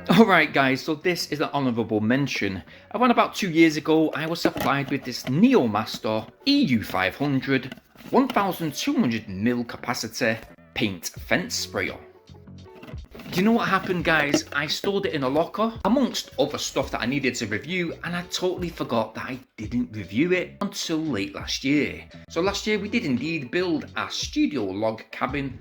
Alright guys, so this is an honourable mention. Around about 2 years ago, I was supplied with this NEU MASTER EU500 1200ml capacity paint fence sprayer. Do you know what happened guys? I stored it in a locker amongst other stuff that I needed to review, and I totally forgot that I didn't review it until late last year. So last year we did indeed build a studio log cabin,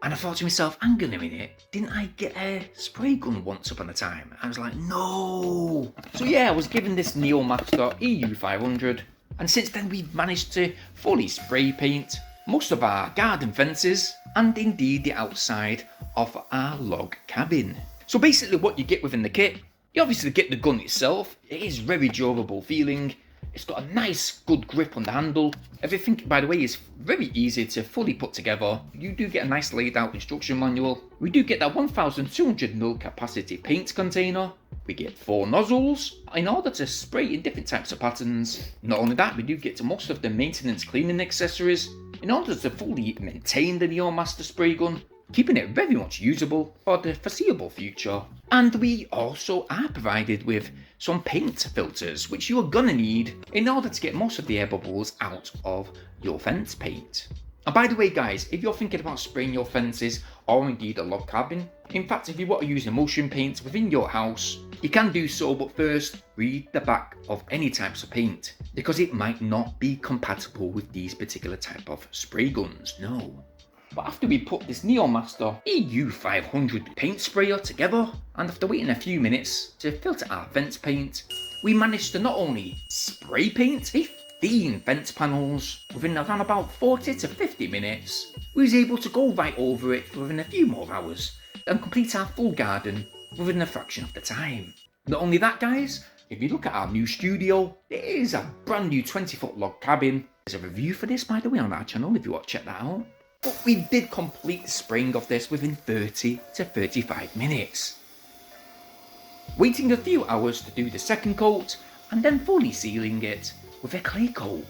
and I thought to myself, hang on a minute, didn't I get a spray gun once upon a time? I was like, no. So yeah, I was given this NEU MASTER EU500, and since then we've managed to fully spray paint most of our garden fences and indeed the outside of our log cabin. So basically what you get within the kit, you obviously get the gun itself. It is very durable feeling. It's got a nice good grip on the handle. Everything, by the way, is very easy to fully put together. You do get a nice laid out instruction manual. We do get that 1200ml capacity paint container. We get 4 nozzles in order to spray in different types of patterns. Not only that, we do get to most of the maintenance cleaning accessories in order to fully maintain the NEU MASTER spray gun, keeping it very much usable for the foreseeable future. And we also are provided with some paint filters, which you are gonna need in order to get most of the air bubbles out of your fence paint. And by the way guys, if you're thinking about spraying your fences or indeed a log cabin, in fact if you want to use emulsion paint within your house, you can do so, but first read the back of any types of paint, because it might not be compatible with these particular type of spray guns, no. But after we put this NEU MASTER EU500 paint sprayer together, and after waiting a few minutes to filter our fence paint, we managed to not only spray paint 15 fence panels within around about 40 to 50 minutes, we was able to go right over it within a few more hours and complete our full garden within a fraction of the time. Not only that guys, if you look at our new studio, it is a brand new 20-foot log cabin. There's a review for this by the way on our channel if you want to check that out. But we did complete the spraying of this within 30 to 35 minutes. Waiting a few hours to do the second coat and then fully sealing it with a clay coat.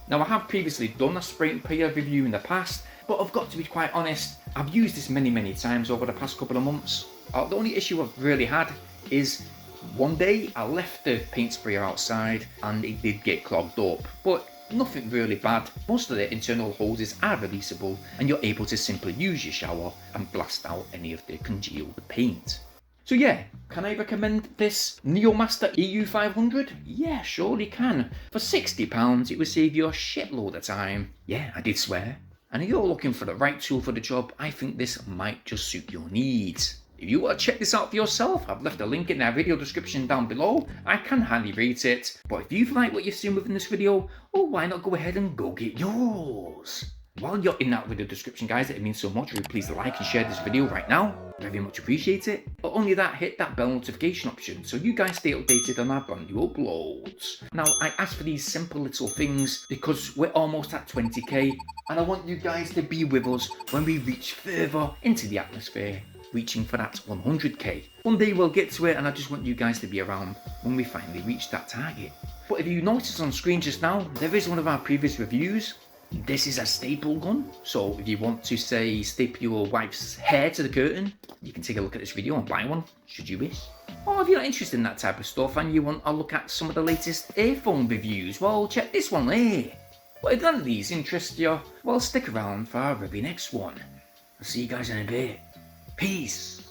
Now I have previously done a spray and pray review in the past, but I've got to be quite honest, I've used this many times over the past couple of months. The only issue I've really had is one day I left the paint sprayer outside and it did get clogged up, but nothing really bad. Most of the internal hoses are releasable and you're able to simply use your shower and blast out any of the congealed paint. So yeah, can I recommend this NEU MASTER EU500? Yeah, surely can. For £60 it would save you a shitload of time. Yeah, I did swear. And if you're looking for the right tool for the job, I think this might just suit your needs. If you want to check this out for yourself, I've left a link in our video description down below. I can highly rate it. But if you've liked what you've seen within this video, oh, why not go ahead and go get yours? While you're in that video description guys, it means so much, really please like and share this video right now. Very much appreciate it. But only that, hit that bell notification option so you guys stay updated on our brand new uploads. Now I ask for these simple little things because we're almost at 20k and I want you guys to be with us when we reach further into the atmosphere, reaching for that 100k. One day we'll get to it and I just want you guys to be around when we finally reach that target. But if you notice on screen just now, there is one of our previous reviews. This is a staple gun, so if you want to say staple your wife's hair to the curtain, you can take a look at this video and buy one, should you wish. Or if you're not interested in that type of stuff and you want a look at some of the latest earphone reviews, well check this one there. But if none of these interest you, well stick around for our very next one. I'll see you guys in a bit. Peace.